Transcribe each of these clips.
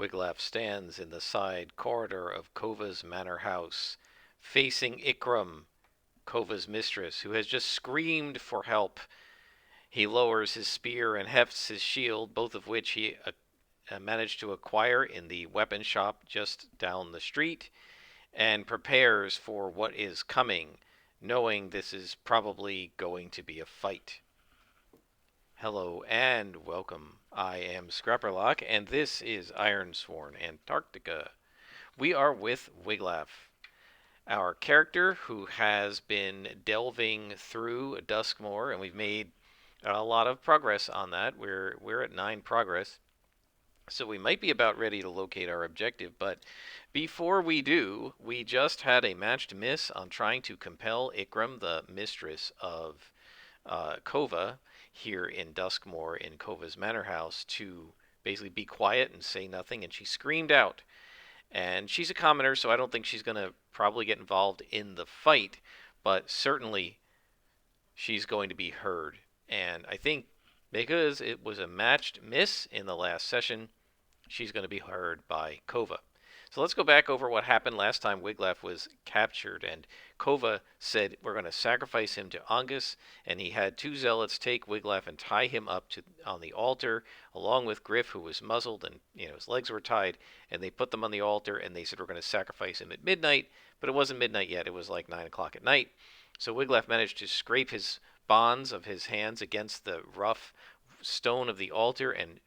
Wiglaf stands in the side corridor of Kova's manor house, facing Ikram, Kova's mistress, who has just screamed for help. He lowers his spear and hefts his shield, both of which he managed to acquire in the weapon shop just down the street, and prepares for what is coming, knowing this is probably going to be a fight. Hello and welcome. I am Scrapperlock, and this is Ironsworn, Antarctica. We are with Wiglaf, our character who has been delving through Duskmoor, and we've made a lot of progress on that. We're at 9 progress, so we might be about ready to locate our objective. But before we do, we just had a matched miss on trying to compel Ikram, the mistress of Kova, here in Duskmoor in Kova's manor house, to basically be quiet and say nothing, and she screamed out. And she's a commoner, so I don't think she's going to probably get involved in the fight, but certainly she's going to be heard. And I think because it was a matched miss in the last session, she's going to be heard by Kova. So let's go back over what happened last time Wiglaf was captured, and Kova said we're going to sacrifice him to Angus, and he had 2 zealots take Wiglaf and tie him up on the altar, along with Griff, who was muzzled and his legs were tied, and they put them on the altar, and they said we're going to sacrifice him at midnight, but it wasn't midnight yet, it was like 9 o'clock at night. So Wiglaf managed to scrape his bonds of his hands against the rough stone of the altar and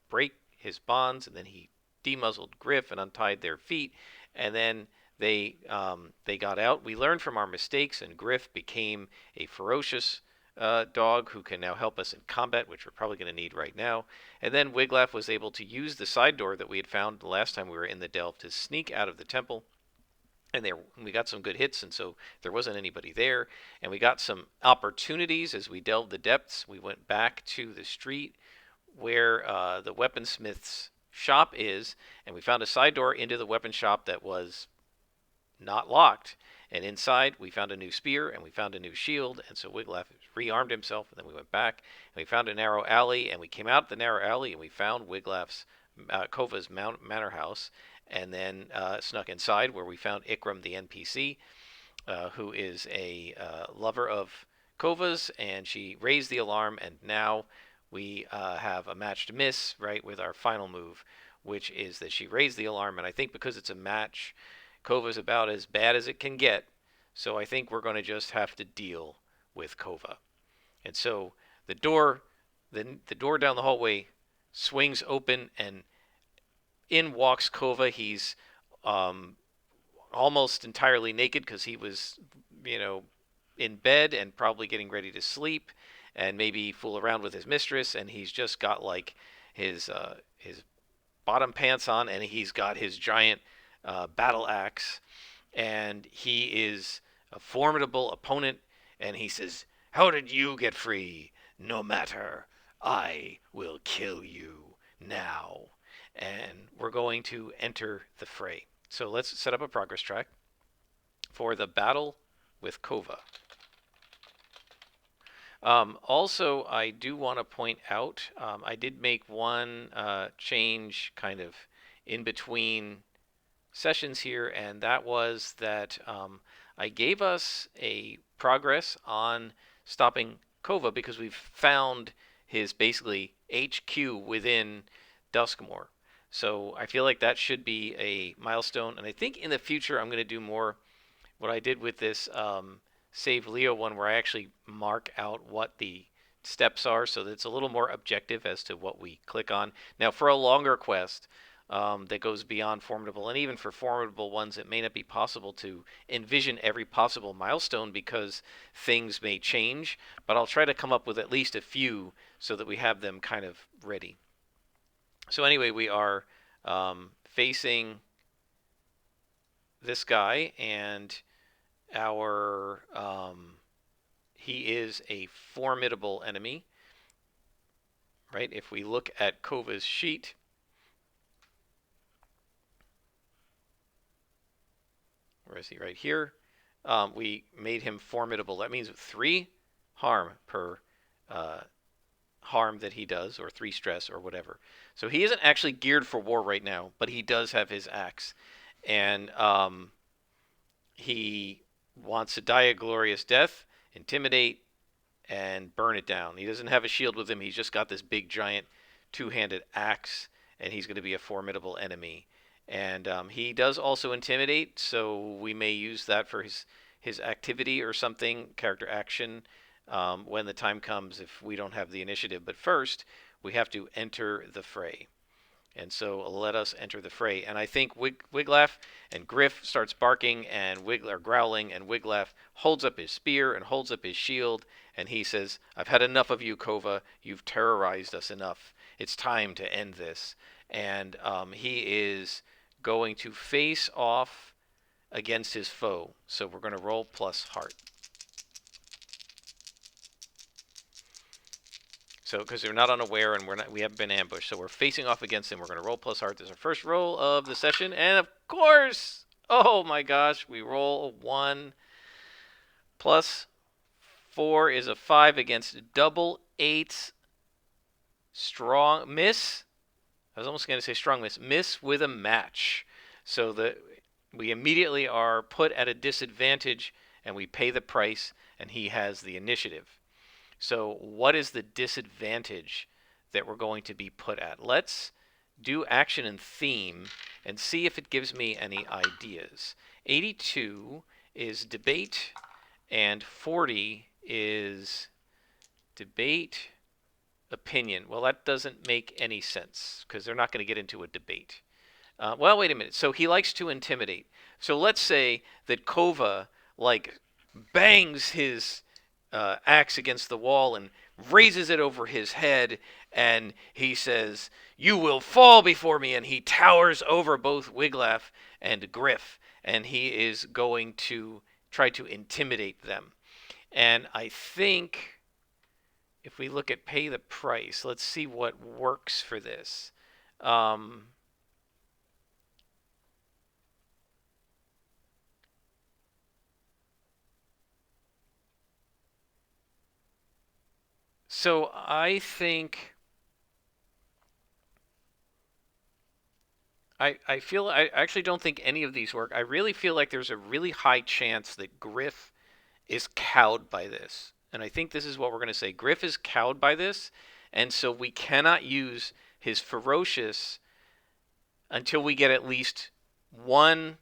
break his bonds, and then he demuzzled Griff and untied their feet, and then they got out. We learned from our mistakes, and Griff became a ferocious dog who can now help us in combat, which we're probably going to need right now. And then Wiglaf was able to use the side door that we had found the last time we were in the delve to sneak out of the temple. And we got some good hits, and so there wasn't anybody there. And we got some opportunities as we delved the depths. We went back to the street where the weaponsmith's shop is, and we found a side door into the weapon shop that was not locked. And inside, we found a new spear and we found a new shield. And so Wiglaf rearmed himself, and then we went back and we found a narrow alley. And we came out the narrow alley and we found Wiglaf's Kova's manor house, and then snuck inside where we found Ikram, the NPC, who is a lover of Kova's, and she raised the alarm. And now we have a matched miss, right, with our final move, which is that she raised the alarm. And I think because it's a match, Kova's about as bad as it can get. So I think we're going to just have to deal with Kova. And so the door down the hallway swings open, and in walks Kova. He's almost entirely naked because he was, in bed and probably getting ready to sleep and maybe fool around with his mistress, and he's just got like his bottom pants on, and he's got his giant battle axe, and he is a formidable opponent. And he says, "How did you get free? No matter, I will kill you now." And we're going to enter the fray. So let's set up a progress track for the battle with Kova. Also, I do want to point out, I did make one change kind of in between sessions here, and that was that I gave us a progress on stopping Kova because we've found his basically HQ within Duskmoor. So I feel like that should be a milestone, and I think in the future I'm going to do more what I did with this Save Leo one, where I actually mark out what the steps are so that it's a little more objective as to what we click on. Now, for a longer quest that goes beyond Formidable, and even for Formidable ones, it may not be possible to envision every possible milestone because things may change, but I'll try to come up with at least a few so that we have them kind of ready. So anyway, we are facing this guy, and our he is a formidable enemy, right? If we look at Kova's sheet, where is he? Right here. We made him formidable. That means 3 harm per harm that he does, or 3 stress, or whatever. So he isn't actually geared for war right now, but he does have his axe. And he wants to die a glorious death, intimidate, and burn it down. He doesn't have a shield with him. He's just got this big, giant, two-handed axe, and he's going to be a formidable enemy. And he does also intimidate, so we may use that for his activity or something, character action, when the time comes if we don't have the initiative. But first, we have to enter the fray. And so let us enter the fray. And I think Wiglaf and Griff starts barking and growling, and Wiglaf holds up his spear and holds up his shield, and he says, "I've had enough of you, Kova. You've terrorized us enough. It's time to end this." And he is going to face off against his foe. So we're going to roll plus heart. So, because they're not unaware and we haven't been ambushed, so we're facing off against them. We're going to roll plus heart. This is our first roll of the session, and of course, oh my gosh, we roll a 1 plus 4 is a 5 against double 8. Strong miss. I was almost going to say strong miss. Miss with a match. So we immediately are put at a disadvantage, and we pay the price, and he has the initiative. So what is the disadvantage that we're going to be put at? Let's do action and theme and see if it gives me any ideas. 82 is debate, and 40 is debate, opinion. Well, that doesn't make any sense because they're not going to get into a debate. Well, wait a minute. So he likes to intimidate. So let's say that Kova bangs his axe against the wall and raises it over his head, and he says, "You will fall before me," and he towers over both Wiglaf and Griff, and he is going to try to intimidate them. And I think if we look at pay the price, let's see what works for this. So I think I actually don't think any of these work. I really feel like there's a really high chance that Griff is cowed by this. And I think this is what we're going to say. Griff is cowed by this, and so we cannot use his ferocious until we get at least one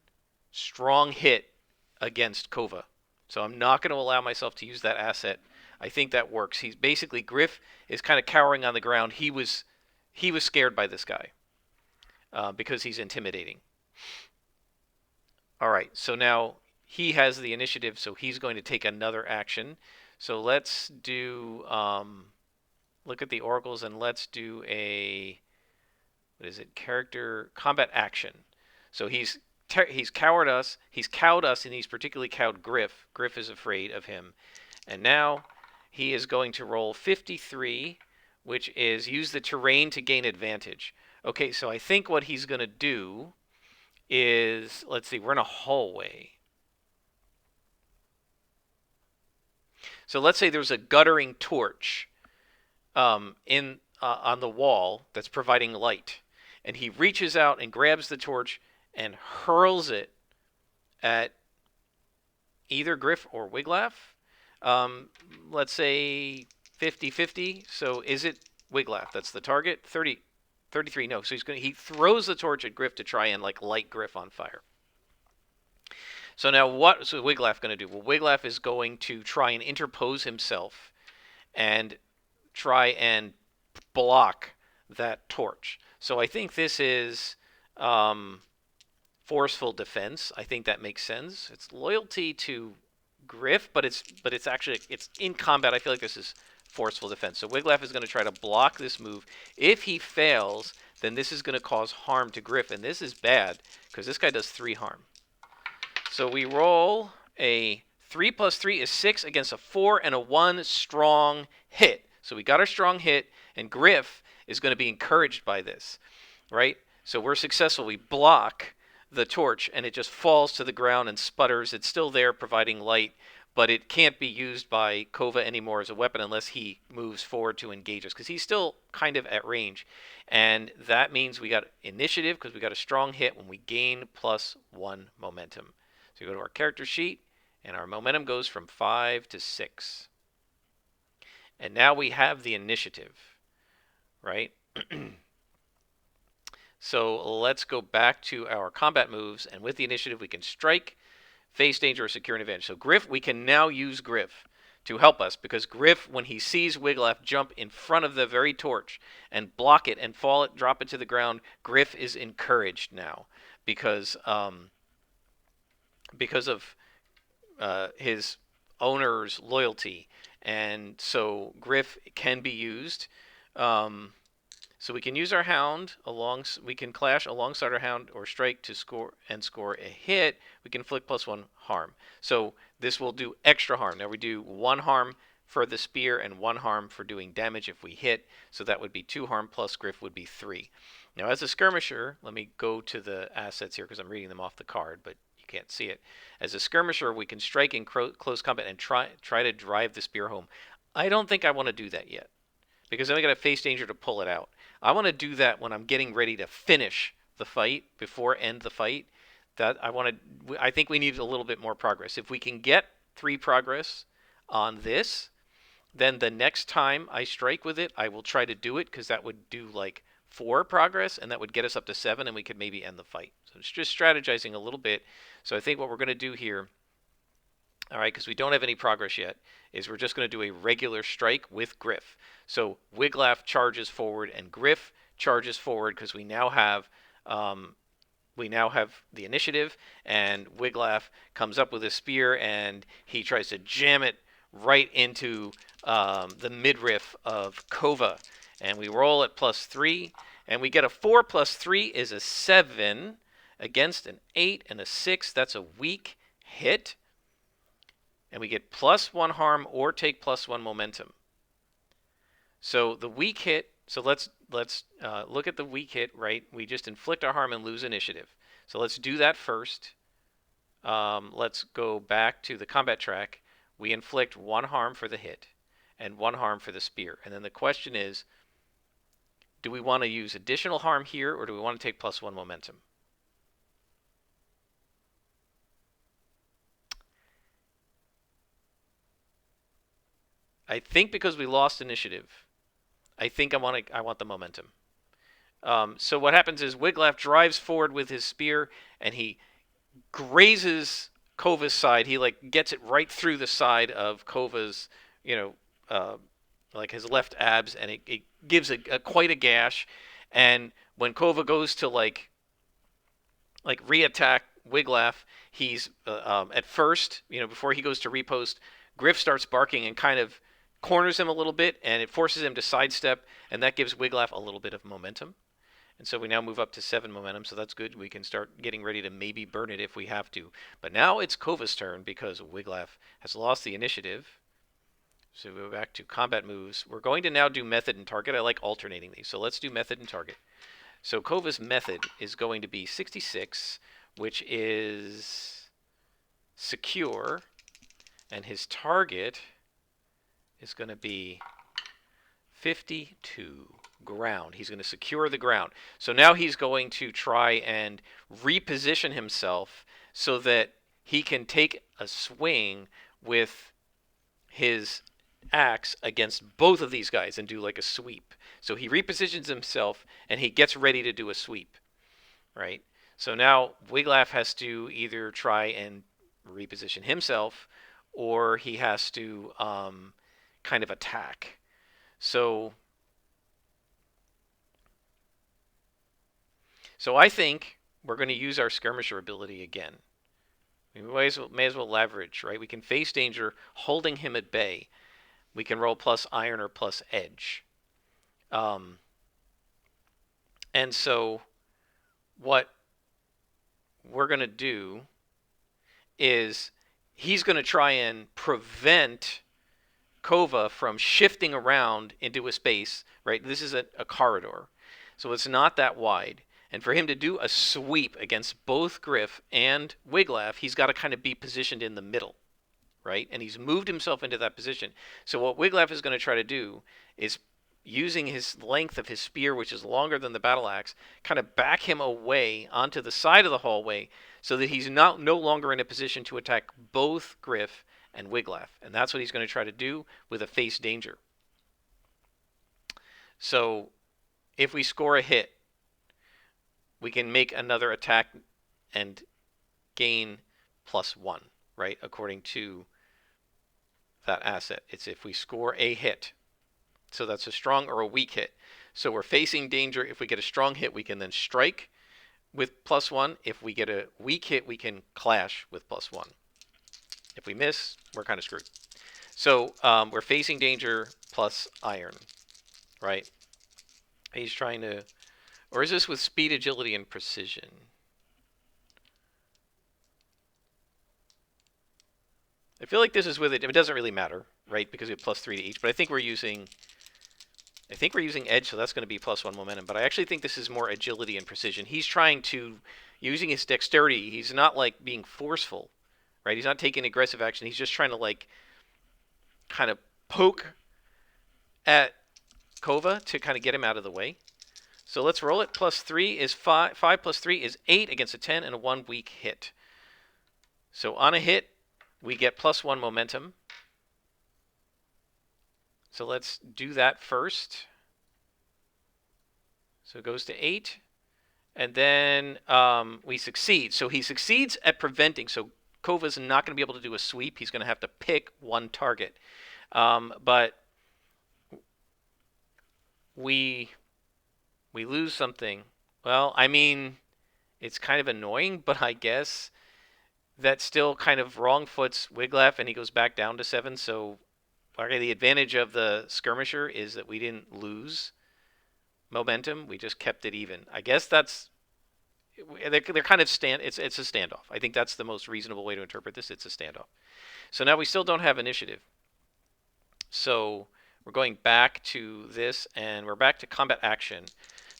strong hit against Kova. So I'm not going to allow myself to use that asset. I think that works. He's basically, Griff is kind of cowering on the ground. He was scared by this guy because he's intimidating. All right, so now he has the initiative, so he's going to take another action. So let's do look at the oracles, and let's do a character combat action. So he's cowed us, and he's particularly cowed Griff. Griff is afraid of him, and now he is going to roll 53, which is use the terrain to gain advantage. Okay, so I think what he's going to do is, let's see, we're in a hallway. So let's say there's a guttering torch on the wall that's providing light, and he reaches out and grabs the torch and hurls it at either Griff or Wiglaf. Let's say 50-50. So is it Wiglaf? That's the target. 33. No. So he throws the torch at Griff to try and light Griff on fire. So now what's Wiglaf going to do? Well, Wiglaf is going to try and interpose himself and try and block that torch. So I think this is forceful defense. I think that makes sense. It's loyalty to Griff, but it's actually in combat. I feel like this is forceful defense. So Wiglaf is going to try to block this move. If he fails, then this is going to cause harm to Griff, and this is bad because this guy does 3 harm. So we roll a 3 plus 3 is 6 against a 4 and a 1 strong hit. So we got our strong hit, and Griff is going to be encouraged by this, right? So we're successful. We block the torch, and it just falls to the ground and sputters. It's still there providing light, but it can't be used by Kova anymore as a weapon unless he moves forward to engage us, because he's still kind of at range. And that means we got initiative because we got a strong hit when we gain +1 momentum. So we go to our character sheet, and our momentum goes from 5 to 6. And now we have the initiative, right? So let's go back to our combat moves, and with the initiative we can strike, face danger, or secure an advantage. So Griff, we can now use Griff to help us, because Griff, when he sees Wiglaf jump in front of the very torch and block it and fall it, drop it to the ground, Griff is encouraged now because of his owner's loyalty, and so Griff can be used. So we can use our hound we can clash alongside our hound or strike to score a hit. We can inflict +1 harm. So this will do extra harm. Now we do 1 harm for the spear and 1 harm for doing damage if we hit. So that would be 2 harm plus Griff would be 3. Now as a skirmisher, let me go to the assets here because I'm reading them off the card, but you can't see it. As a skirmisher, we can strike in close combat and try to drive the spear home. I don't think I want to do that yet, because then we got to face danger to pull it out. I want to do that when I'm getting ready to finish the fight, before end the fight. I think we need a little bit more progress. If we can get 3 progress on this, then the next time I strike with it, I will try to do it, because that would do like 4 progress, and that would get us up to 7, and we could maybe end the fight. So it's just strategizing a little bit. So I think what we're going to do here, all right, because we don't have any progress yet, is we're just going to do a regular strike with Griff. So Wiglaf charges forward and Griff charges forward, because we now have the initiative, and Wiglaf comes up with a spear and he tries to jam it right into the midriff of Kova, and we roll at +3, and we get a 4 + 3 is a 7 against an 8 and a 6. That's a weak hit. And we get +1 harm or take +1 momentum. So the weak hit. So let's look at the weak hit. Right, we just inflict our harm and lose initiative. So let's do that first. Let's go back to the combat track. We inflict 1 harm for the hit, and 1 harm for the spear. And then the question is, do we want to use additional harm here, or do we want to take +1 momentum? I think because we lost initiative, I think I want the momentum. So what happens is Wiglaf drives forward with his spear, and he grazes Kova's side. He like gets it right through the side of Kova's, like his left abs, and it gives quite a gash. And when Kova goes to like reattack Wiglaf, he's at first, before he goes to repost, Griff starts barking and kind of corners him a little bit, and it forces him to sidestep, and that gives Wiglaf a little bit of momentum. And so we now move up to 7 momentum, so that's good. We can start getting ready to maybe burn it if we have to. But now it's Kova's turn, because Wiglaf has lost the initiative. So we go back to combat moves. We're going to now do method and target. I like alternating these, so let's do method and target. So Kova's method is going to be 66, which is secure, and his target is going to be 52, ground. He's going to secure the ground. So now he's going to try and reposition himself so that he can take a swing with his axe against both of these guys and do like a sweep. So he repositions himself and he gets ready to do a sweep, right? So now Wiglaf has to either try and reposition himself, or he has to kind of attack. So I think we're going to use our skirmisher ability again. We may as well leverage, right? We can face danger holding him at bay. We can roll plus iron or plus edge. And so what we're going to do is he's going to try and prevent Kova from shifting around into a space, right? This is a corridor, so it's not that wide. And for him to do a sweep against both Griff and Wiglaf, he's got to kind of be positioned in the middle, right? And he's moved himself into that position. So what Wiglaf is going to try to do is, using his length of his spear, which is longer than the battle axe, kind of back him away onto the side of the hallway so that he's no longer in a position to attack both Griff and Wiglaf. And that's what he's going to try to do with a face danger. So if we score a hit, we can make another attack and gain +1, right? According to that asset. It's if we score a hit. So that's a strong or a weak hit. So we're facing danger. If we get a strong hit, we can then strike with +1. If we get a weak hit, we can clash with +1. If we miss, we're kind of screwed. So we're facing danger plus iron, right? He's trying to, or is this with speed, agility, and precision? I feel like this is with it. It doesn't really matter, right? Because we have +3 to each. But I think we're using edge, so that's going to be +1 momentum. But I actually think this is more agility and precision. He's trying to, using his dexterity. He's not like being forceful, right? He's not taking aggressive action. He's just trying to like kind of poke at Kova to kind of get him out of the way. So let's roll it. +3 is 5. 5 + 3 is 8 against a 10 and a 1 weak hit. So on a hit, we get +1 momentum. So let's do that first. So it goes to 8. And then we succeed. So he succeeds at preventing. So Kova's not going to be able to do a sweep. He's going to have to pick one target. But we lose something. Well, I mean, it's kind of annoying, but I guess that still kind of wrong foots Wiglaf, and he goes back down to 7. So okay, the advantage of the skirmisher is that we didn't lose momentum. We just kept it even. I guess that's, they're kind of it's a standoff. I think that's the most reasonable way to interpret this. It's a standoff. So now we still don't have initiative. So we're going back to this, and we're back to combat action.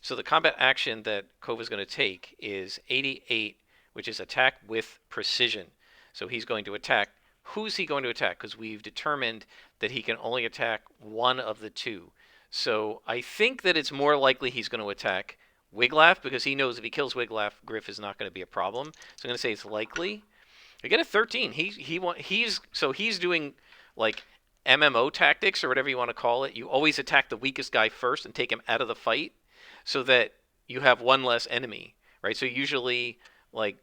So the combat action that Kova is going to take is 88, which is attack with precision. So he's going to attack. Who's he going to attack? Because we've determined that he can only attack one of the two. So I think that it's more likely he's going to attack Wiglaf, because he knows if he kills Wiglaf, Griff is not going to be a problem. So I'm going to say it's likely. I get a 13. He's doing like MMO tactics, or whatever you want to call it. You always attack the weakest guy first and take him out of the fight, so that you have one less enemy, right? So usually, like,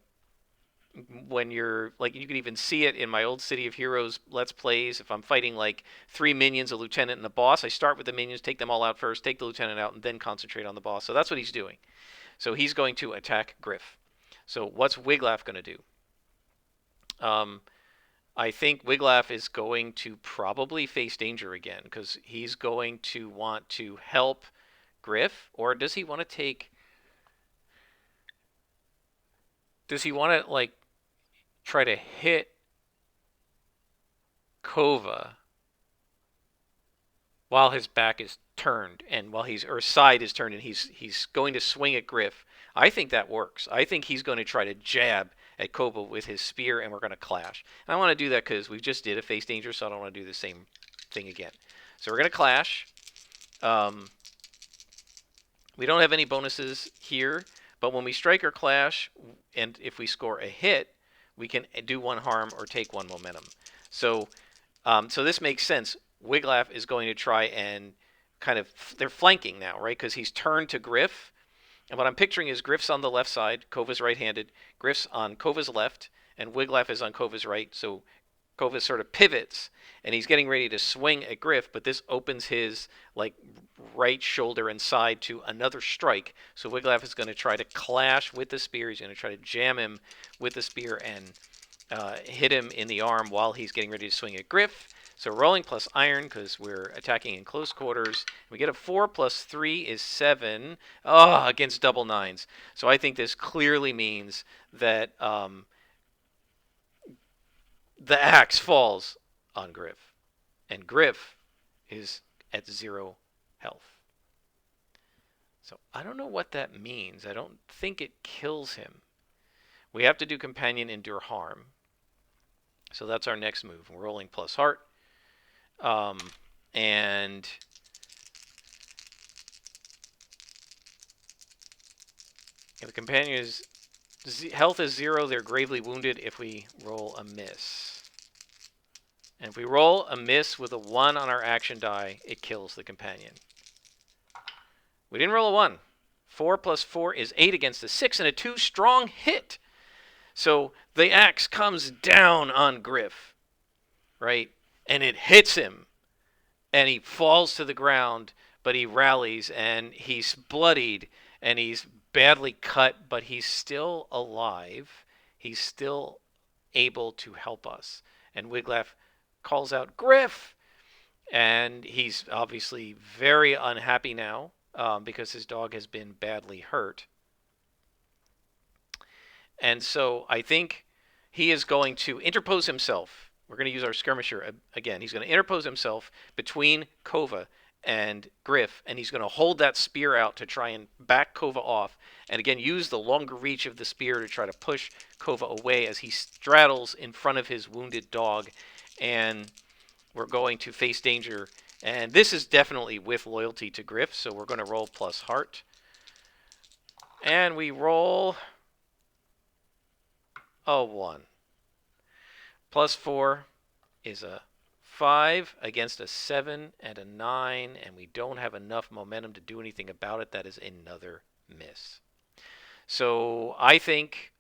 when you're like, you can even see it in my old City of Heroes Let's Plays. If I'm fighting like 3 minions, a lieutenant, and a boss, I start with the minions, take them all out first, take the lieutenant out, and then concentrate on the boss. So that's what he's doing. So he's going to attack Griff. So what's Wiglaf going to do? I think Wiglaf is going to probably face danger again, because he's going to want to help Griff. Or does he want to take... Does he want to, like, try to hit Kova while his back is turned, and while his side is turned, and he's going to swing at Griff? I think that works. I think he's going to try to jab at Kova with his spear, and we're going to clash. And I want to do that because we just did a face danger, so I don't want to do the same thing again. So we're going to clash. We don't have any bonuses here, but when we strike or clash, and if we score a hit, we can do 1 harm or take 1 momentum. So this makes sense. Wiglaf is going to try and kind of, they're flanking now, right? Because he's turned to Griff. And what I'm picturing is Griff's on the left side, Kova's right-handed, Griff's on Kova's left, and Wiglaf is on Kova's right. So Kova sort of pivots, and he's getting ready to swing at Griff, but this opens his like right shoulder and side to another strike. So Wiglaf is going to try to clash with the spear. He's going to try to jam him with the spear and hit him in the arm while he's getting ready to swing at Griff. So rolling plus iron, because we're attacking in close quarters. We get a 4 plus 3 is 7. Oh, against double 9s. So I think this clearly means that the axe falls on Griff, and Griff is at 0 health. So I don't know what that means. I don't think it kills him. We have to do companion endure harm. So that's our next move. We're rolling plus heart. And if the companion is health is 0, they're gravely wounded if we roll a miss. And if we roll a miss with a 1 on our action die, it kills the companion. We didn't roll a 1. 4 plus 4 is 8 against a 6 and a 2. Strong hit. So the axe comes down on Griff, right? And it hits him. And he falls to the ground, but he rallies, and he's bloodied, and he's badly cut, but he's still alive. He's still able to help us. And Wiglaf calls out, Griff! And he's obviously very unhappy now because his dog has been badly hurt. And so I think he is going to interpose himself. We're going to use our skirmisher again. He's going to interpose himself between Kova and Griff, and he's going to hold that spear out to try and back Kova off, and again use the longer reach of the spear to try to push Kova away as he straddles in front of his wounded dog, and we're going to face danger. And this is definitely with loyalty to Griff, so we're going to roll plus heart. And we roll a 1. Plus 4 is a 5 against a 7 and a 9, and we don't have enough momentum to do anything about it. That is another miss. So I think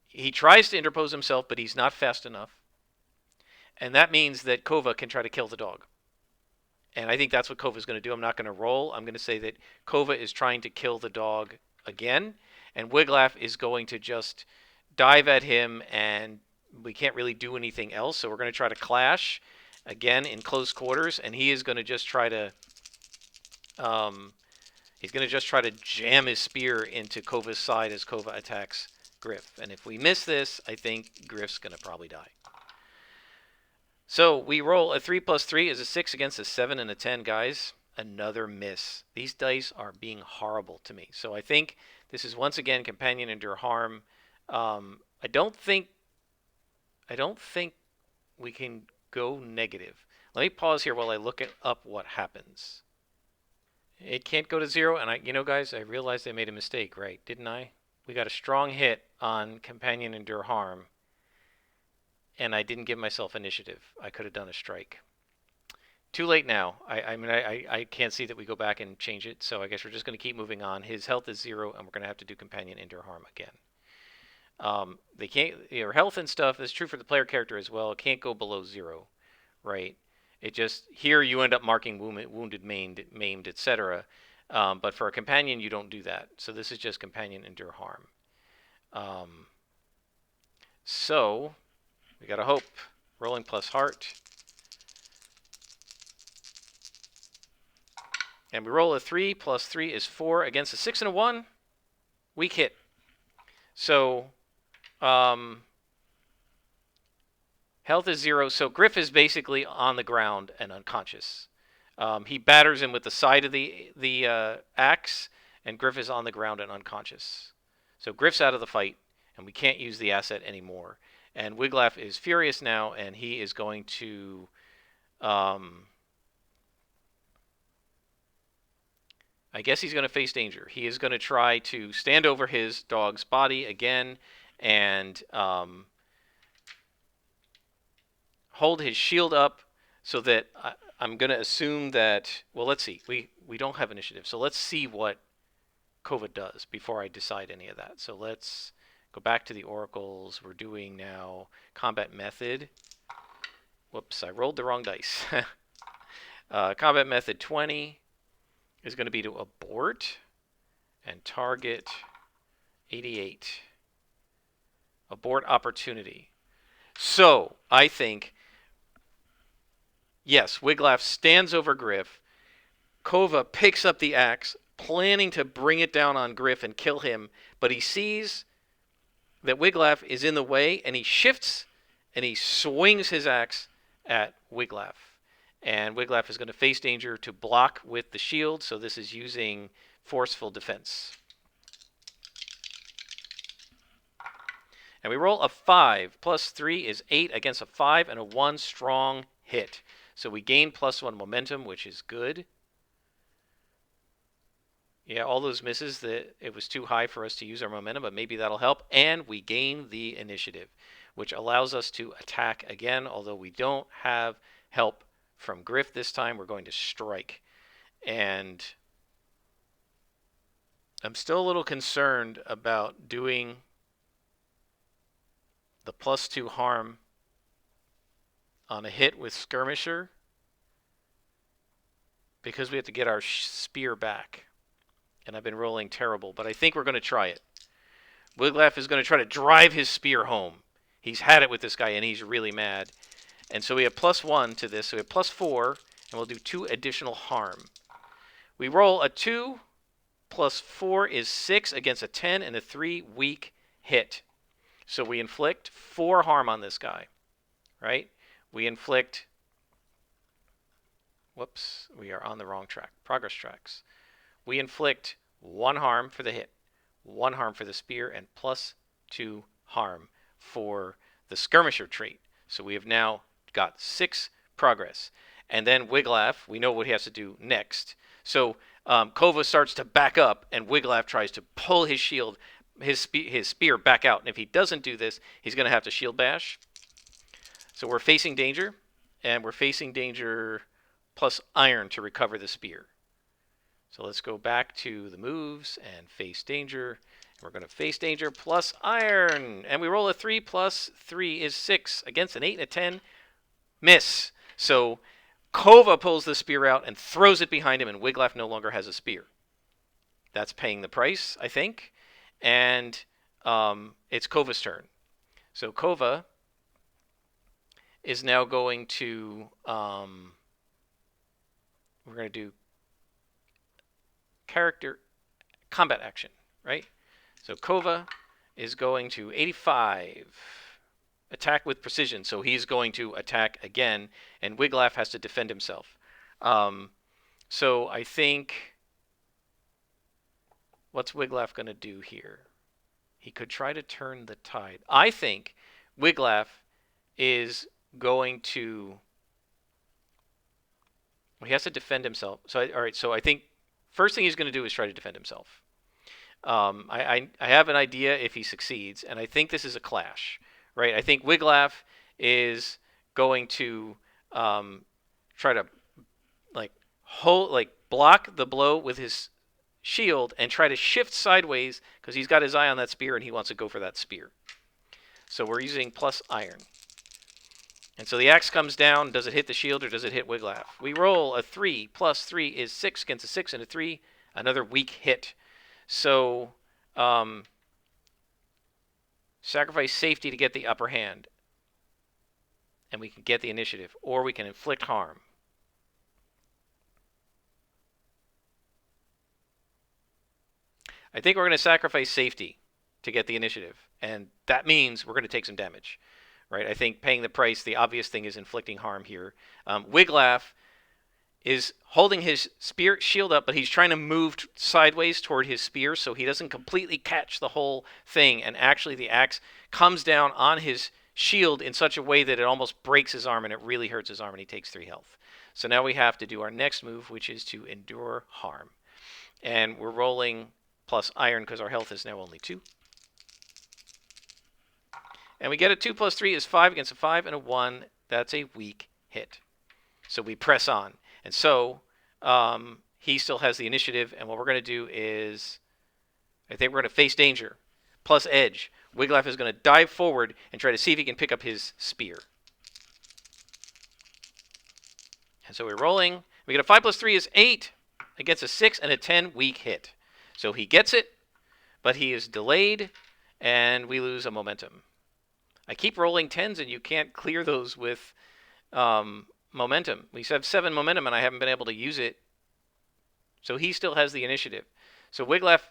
he tries to interpose himself, but he's not fast enough. And that means that Kova can try to kill the dog. And I think that's what Kova is going to do. I'm not going to roll. I'm going to say that Kova is trying to kill the dog again, and Wiglaf is going to just dive at him, and we can't really do anything else. So we're going to try to clash again in close quarters, and he is going to just try to jam his spear into Kova's side as Kova attacks Griff. And if we miss this, I think Griff's going to probably die. So we roll a 3 plus 3 is a 6 against a 7 and a 10, guys. Another miss. These dice are being horrible to me. So I think this is once again companion endure harm. I don't think we can go negative. Let me pause here while I look up what happens. It can't go to 0, and guys, I realized I made a mistake, right? Didn't I? We got a strong hit on companion endure harm, and I didn't give myself initiative. I could have done a strike. Too late now. I can't see that we go back and change it, so I guess we're just going to keep moving on. His health is 0, and we're going to have to do companion endure harm again. They can't. Your health and stuff is true for the player character as well. It can't go below 0, right? It just here you end up marking wounded, maimed, etc. But for a companion, you don't do that. So this is just companion endure harm. So we got a hope. Rolling plus heart. And we roll a 3 plus 3 is 4 against a 6 and a 1. Weak hit. So health is 0. So Griff is basically on the ground and unconscious. He batters him with the side of the axe, and Griff is on the ground and unconscious. So Griff's out of the fight, and we can't use the asset anymore. And Wiglaf is furious now, and he is going to I guess he's going to face danger. He is going to try to stand over his dog's body again and hold his shield up so that I'm going to assume that, well, let's see. We don't have initiative, so let's see what Kova does before I decide any of that. So let's go back to the oracles. We're doing now combat method. Whoops, I rolled the wrong dice. Combat method 20 is going to be to abort and target 88. Abort opportunity. So I think, yes, Wiglaf stands over Griff. Kova picks up the axe, planning to bring it down on Griff and kill him, but he sees that Wiglaf is in the way, and he shifts and he swings his axe at Wiglaf. And Wiglaf is going to face danger to block with the shield, so this is using forceful defense. And we roll a 5. Plus 3 is 8 against a 5 and a 1 strong hit. So we gain +1 momentum, which is good. Yeah, all those misses, that it was too high for us to use our momentum, but maybe that'll help. And we gain the initiative, which allows us to attack again, although we don't have help from Griff this time. We're going to strike. And I'm still a little concerned about doing the +2 harm on a hit with Skirmisher because we have to get our spear back. And I've been rolling terrible, but I think we're going to try it. Wiglaf is going to try to drive his spear home. He's had it with this guy, and he's really mad. And so we have +1 to this, so we have +4, and we'll do 2 additional harm. We roll a 2 plus 4 is 6 against a 10 and a 3 weak hit. So we inflict 4 harm on this guy, right? We inflict... Whoops, we are on the wrong track. Progress tracks. We inflict 1 harm for the hit, 1 harm for the spear, and +2 harm for the skirmisher trait. So we have now got 6 progress. And then Wiglaf, we know what he has to do next. So Kova starts to back up, and Wiglaf tries to pull his shield, his spear back out. And if he doesn't do this, he's going to have to shield bash. So we're facing danger, and we're facing danger plus iron to recover the spear. So let's go back to the moves and face danger. We're going to face danger plus iron. And we roll a 3 plus 3 is 6 against an 8 and a 10. Miss. So Kova pulls the spear out and throws it behind him, and Wiglaf no longer has a spear. That's paying the price, I think. And it's Kova's turn. So Kova is now going to... we're going to do character combat action, right? So Kova is going to 85, attack with precision. So he's going to attack again, and Wiglaf has to defend himself. So I think, what's Wiglaf going to do here? He could try to turn the tide. I think Wiglaf is going to... he has to defend himself. So all right. So I think first thing he's going to do is try to defend himself. I have an idea if he succeeds, and I think this is a clash, right? I think Wiglaf is going to try to block the blow with his shield and try to shift sideways because he's got his eye on that spear and he wants to go for that spear. So we're using plus iron. And so the axe comes down. Does it hit the shield or does it hit Wiglaf? We roll a 3 plus 3 is 6 against a 6 and a 3. Another weak hit. So sacrifice safety to get the upper hand. And we can get the initiative. Or we can inflict harm. I think we're going to sacrifice safety to get the initiative. And that means we're going to take some damage. Right? I think paying the price, the obvious thing is inflicting harm here. Wiglaf is holding his spear shield up, but he's trying to move sideways toward his spear so he doesn't completely catch the whole thing. And actually the axe comes down on his shield in such a way that it almost breaks his arm and it really hurts his arm and he takes 3 health. So now we have to do our next move, which is to endure harm. And we're rolling plus iron because our health is now only 2. And we get a 2 plus 3 is 5 against a 5 and a 1. That's a weak hit. So we press on. And so he still has the initiative. And what we're going to do is, I think we're going to face danger. Plus edge. Wiglaf is going to dive forward and try to see if he can pick up his spear. And so we're rolling. We get a 5 plus 3 is 8 against a 6 and a 10 weak hit. So he gets it, but he is delayed, and we lose a momentum. I keep rolling 10s, and you can't clear those with momentum. We have 7 momentum, and I haven't been able to use it. So he still has the initiative. So Wiglaf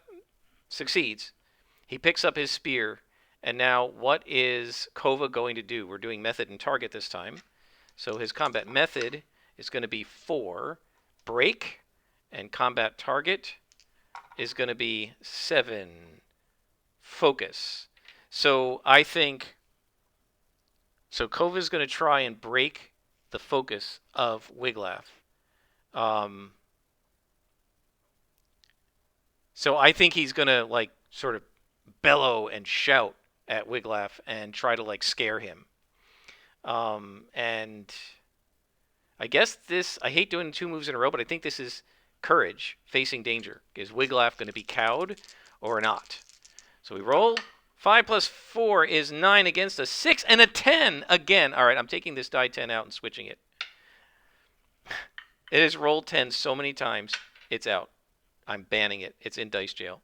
succeeds. He picks up his spear, and now what is Kova going to do? We're doing method and target this time. So his combat method is going to be 4, break, and combat target is going to be 7, focus. So I think so. Kova's going to try and break the focus of Wiglaf. Um, so I think he's going to like sort of bellow and shout at Wiglaf and try to like scare him. And I guess this, I hate doing 2 moves in a row, but I think this is courage facing danger. Is Wiglaf going to be cowed or not? So we roll. 5 plus 4 is 9 against a 6 and a 10 again. All right, I'm taking this die 10 out and switching it. It has rolled 10 so many times, it's out. I'm banning it. It's in dice jail.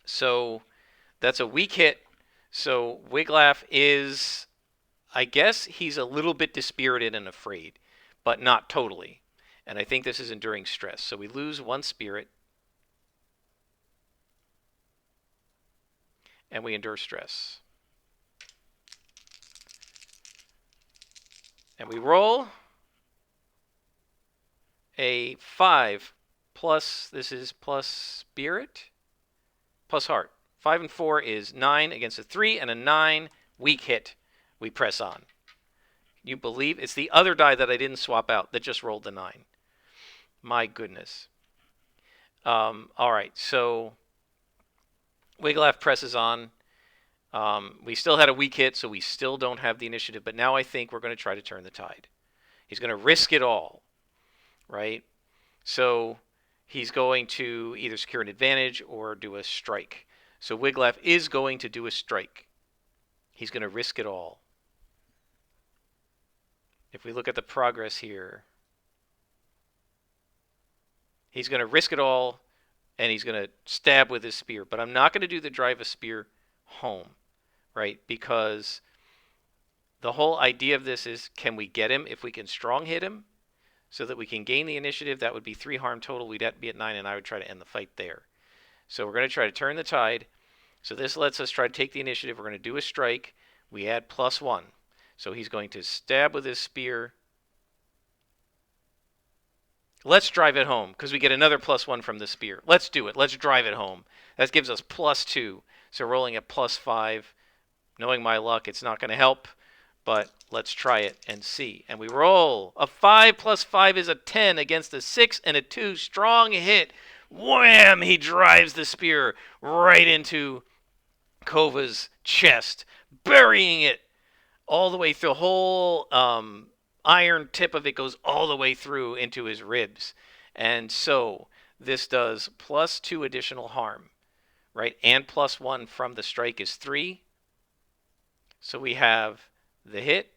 So that's a weak hit. So Wiglaf is, I guess he's a little bit dispirited and afraid, but not totally. And I think this is enduring stress. So we lose 1 spirit. And we endure stress. And we roll a 5 plus, this is plus spirit, plus heart. 5 and 4 is 9 against a 3 and a 9. Weak hit. We press on. You believe? It's the other die that I didn't swap out that just rolled the 9. My goodness. All right, so Wiglaf presses on. We still had a weak hit, so we still don't have the initiative. But now I think we're going to try to turn the tide. He's going to risk it all, right? So he's going to either secure an advantage or do a strike. So Wiglaf is going to do a strike. He's going to risk it all. If we look at the progress here, he's going to risk it all, and he's going to stab with his spear. But I'm not going to do the drive a spear home, right? Because the whole idea of this is, can we get him if we can strong hit him so that we can gain the initiative? That would be 3 harm total. We'd have to be at 9, and I would try to end the fight there. So we're going to try to turn the tide. So this lets us try to take the initiative. We're going to do a strike. We add +1. So he's going to stab with his spear. Let's drive it home because we get another +1 from the spear. Let's do it. Let's drive it home. That gives us +2. So rolling at +5. Knowing my luck, it's not going to help. But let's try it and see. And we roll. A 5 plus 5 is a 10 against a 6 and a 2. Strong hit. Wham! He drives the spear right into Kova's chest, burying it all the way through. The whole iron tip of it goes all the way through into his ribs. And so this does +2 additional harm, right? And +1 from the strike is 3. So we have the hit,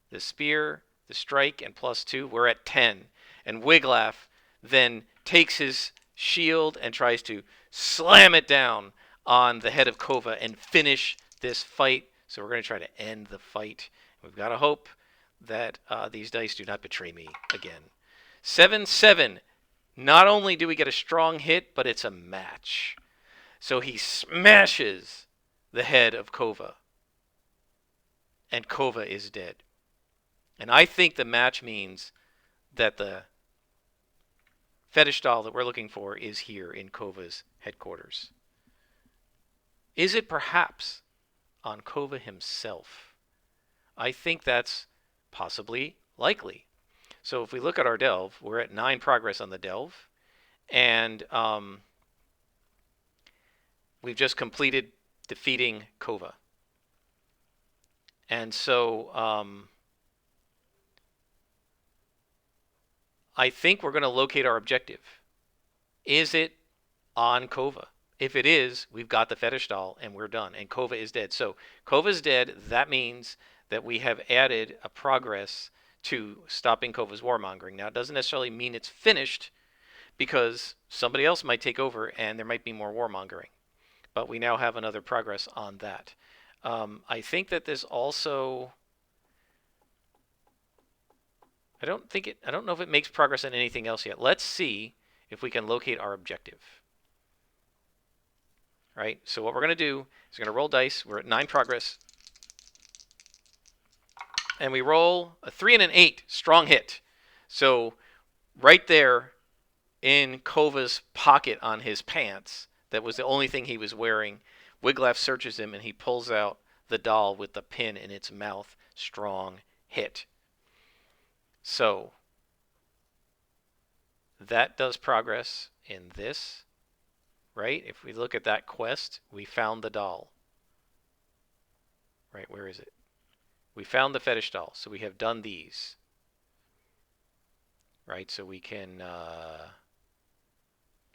the spear, the strike, and +2. We're at 10. And Wiglaf then takes his shield and tries to slam it down on the head of Kova and finish this fight. So we're going to try to end the fight. We've got to hope that these dice do not betray me again. 7-7. Not only do we get a strong hit, but it's a match. So he smashes the head of Kova. And Kova is dead. And I think the match means that the fetish doll that we're looking for is here in Kova's headquarters. Is it perhaps on Kova himself? I think that's possibly likely. So if we look at our delve, we're at 9 progress on the delve. And we've just completed defeating Kova. And so I think we're going to locate our objective. Is it on Kova? If it is, we've got the fetish doll and we're done. And Kova is dead. So Kova's dead. That means that we have added a progress to stopping Kova's warmongering. Now, it doesn't necessarily mean it's finished because somebody else might take over and there might be more warmongering. But we now have another progress on that. I think that this also... I don't know if it makes progress on anything else yet. Let's see if we can locate our objective. Right? So what we're going to do is we're going to roll dice. We're at 9 progress. And we roll a 3 and an 8. Strong hit. So right there in Kova's pocket on his pants, that was the only thing he was wearing, Wiglaf searches him and he pulls out the doll with the pin in its mouth. Strong hit. So that does progress in this, right? If we look at that quest, we found the doll. Right, where is it? We found the fetish doll, so we have done these. Right, so we can,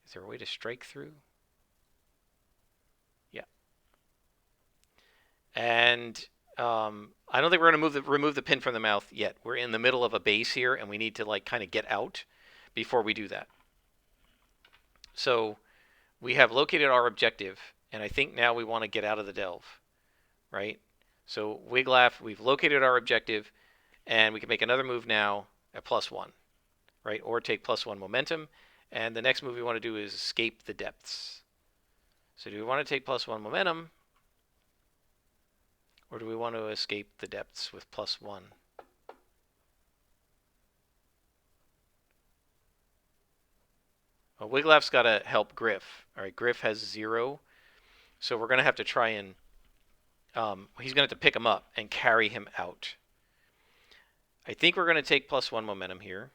is there a way to strike through? Yeah. And I don't think we're going to remove the pin from the mouth yet. We're in the middle of a base here, and we need to like kind of get out before we do that. So we have located our objective, and I think now we want to get out of the delve, right? So Wiglaf, we've located our objective, and we can make another move now at +1, right? Or take +1 momentum, and the next move we want to do is escape the depths. So do we want to take +1 momentum, or do we want to escape the depths with +1? Well, Wiglaf's got to help Griff. All right, Griff has 0, so we're going to have to try and he's going to have to pick him up and carry him out. I think we're going to take +1 momentum here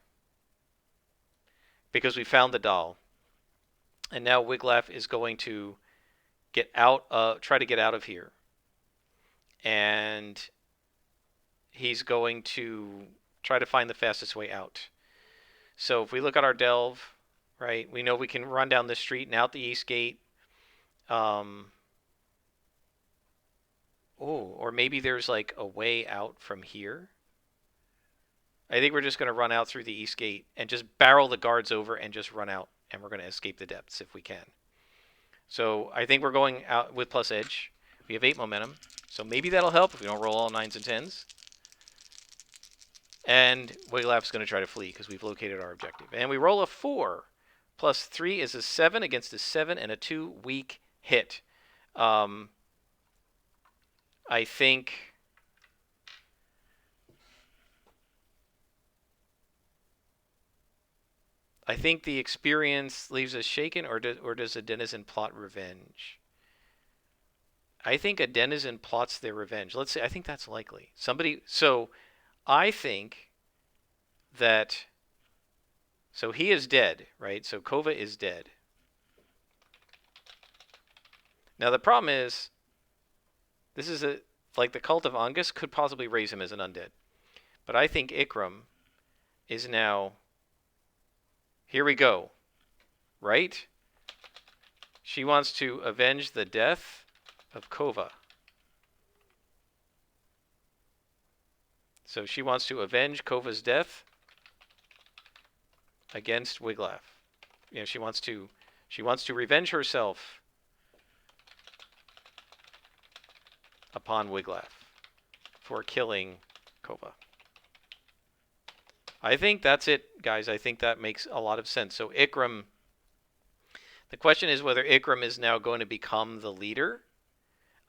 because we found the doll. And now Wiglaf is going to get out, try to get out of here. And he's going to try to find the fastest way out. So if we look at our delve, right, we know we can run down this street and out the east gate. Or maybe there's like a way out from here. I think we're just going to run out through the east gate and just barrel the guards over and just run out. And we're going to escape the depths if we can. So I think we're going out with plus edge. We have 8 momentum. So maybe that'll help if we don't roll all 9s and 10s. And Wiglaf's going to try to flee because we've located our objective. And we roll a 4. Plus 3 is a 7 against a 7 and a 2 weak hit. I think the experience leaves us shaken, or does a denizen plot revenge? I think a denizen plots their revenge. Let's say I think that's likely. So I think that, so he is dead, right? So Kova is dead. Now the problem is, this is like the cult of Angus could possibly raise him as an undead. But I think Ikram is now, here we go, right? She wants to avenge the death of Kova. So she wants to avenge Kova's death against Wiglaf. You know, she wants to revenge herself upon Wiglaf for killing Kova. I think that's it, guys. I think that makes a lot of sense. So Ikram, the question is whether Ikram is now going to become the leader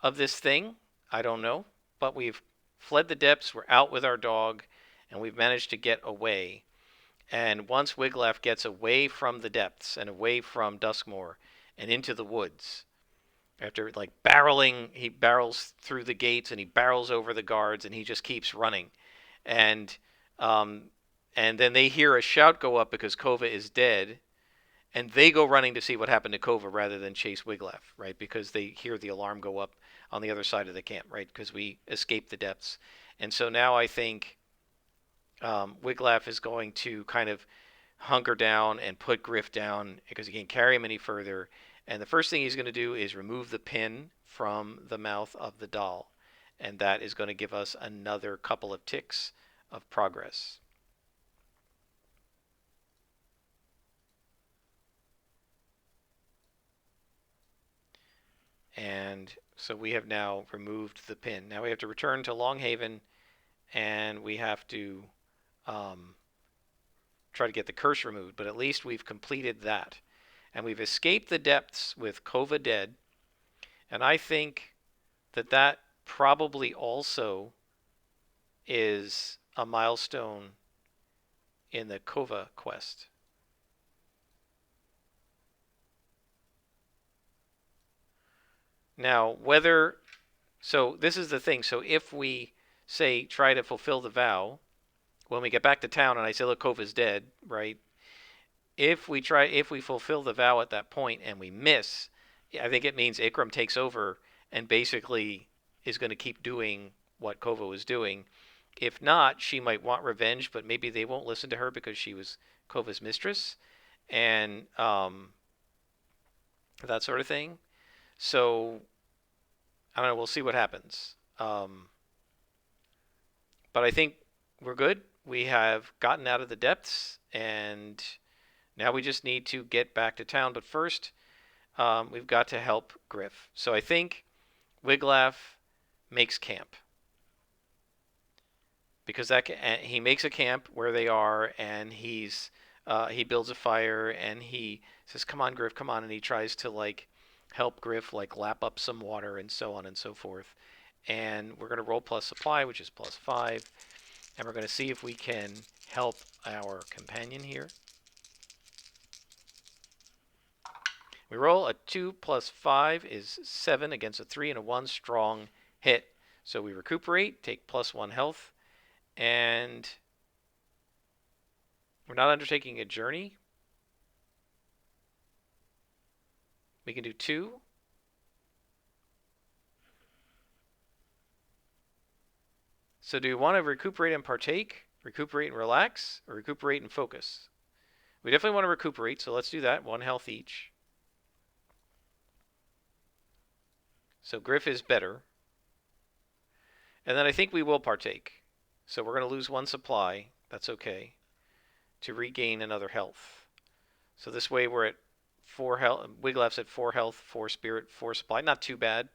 of this thing. I don't know, but we've fled the depths, we're out with our dog, and we've managed to get away. And once Wiglaf gets away from the depths and away from Duskmoor and into the woods, after like barreling, he barrels through the gates and he barrels over the guards and he just keeps running. And then they hear a shout go up because Kova is dead, and they go running to see what happened to Kova rather than chase Wiglaf, right? Because they hear the alarm go up on the other side of the camp, right? Because we escaped the depths. And so now I think Wiglaf is going to kind of hunker down and put Griff down because he can't carry him any further. And the first thing he's going to do is remove the pin from the mouth of the doll. And that is going to give us another couple of ticks of progress. And so we have now removed the pin. Now we have to return to Longhaven, and we have to try to get the curse removed. But at least we've completed that. And we've escaped the depths with Kova dead. And I think that probably also is a milestone in the Kova quest. Now, whether so this is the thing. So if we say try to fulfill the vow when we get back to town, and I say, look, Kova is dead, right? If we fulfill the vow at that point and we miss, I think it means Ikram takes over and basically is going to keep doing what Kova was doing. If not, she might want revenge, but maybe they won't listen to her because she was Kova's mistress, and that sort of thing. So I don't know. We'll see what happens. But I think we're good. We have gotten out of the depths, and now we just need to get back to town. But first, we've got to help Griff. So I think Wiglaf makes camp because he makes a camp where they are, and he builds a fire, and he says, "Come on, Griff, come on," and he tries to like help Griff like lap up some water and so on and so forth. And we're going to roll plus supply, which is +5, and we're going to see if we can help our companion here. We roll a 2 plus 5 is 7 against a 3 and a 1 strong hit. So we recuperate, take +1 health, and we're not undertaking a journey. We can do 2. So do we want to recuperate and partake, recuperate and relax, or recuperate and focus? We definitely want to recuperate, so let's do that. 1 health each. So Griff is better. And then I think we will partake. So we're going to lose 1 supply. That's okay. To regain another health. So this way we're at 4 health. Wiglaf's at 4 health, 4 spirit, 4 supply. Not too bad.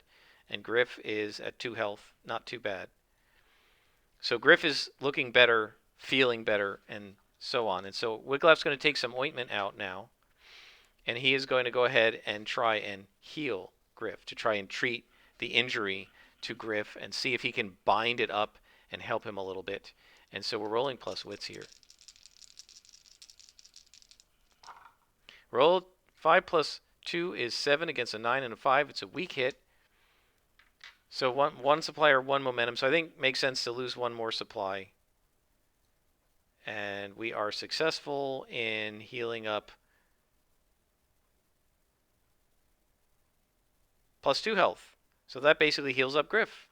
And Griff is at 2 health. Not too bad. So Griff is looking better, feeling better, and so on. And so Wiglaf's going to take some ointment out now. And he is going to go ahead and try and heal Griff, to try and treat the injury to Griff and see if he can bind it up and help him a little bit. And so we're rolling plus wits here. Roll 5 plus 2 is 7 against a 9 and a 5. It's a weak hit. So one supply or 1 momentum. So I think it makes sense to lose 1 more supply. And we are successful in healing up +2 health. So that basically heals up Griff.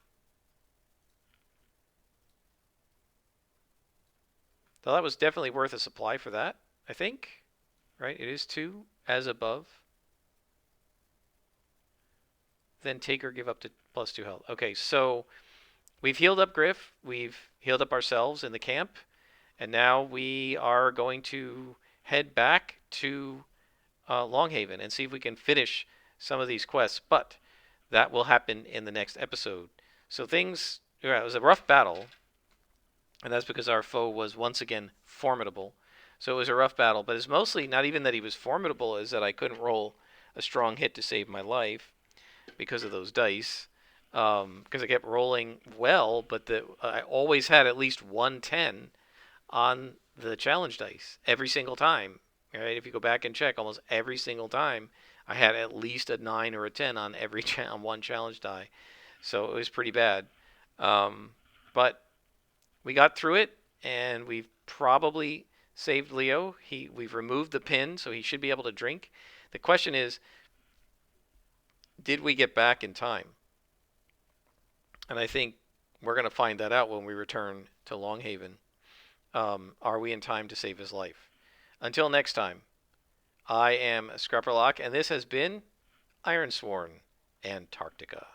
So that was definitely worth a supply for that, I think. Right? It is 2 as above. Then take or give up to +2 health. Okay, so we've healed up Griff. We've healed up ourselves in the camp. And now we are going to head back to Longhaven and see if we can finish some of these quests. But that will happen in the next episode. So it was a rough battle. And that's because our foe was once again formidable. So it was a rough battle. But it's mostly not even that he was formidable, is that I couldn't roll a strong hit to save my life because of those dice. Because I kept rolling well, but I always had at least 110 on the challenge dice every single time. Right? If you go back and check, almost every single time I had at least a 9 or a 10 on on one challenge die. So it was pretty bad. But we got through it, and we've probably saved Leo. We've removed the pin, so he should be able to drink. The question is, did we get back in time? And I think we're going to find that out when we return to Longhaven. Are we in time to save his life? Until next time, I am Scrapperlock, and this has been Ironsworn, Antarctica.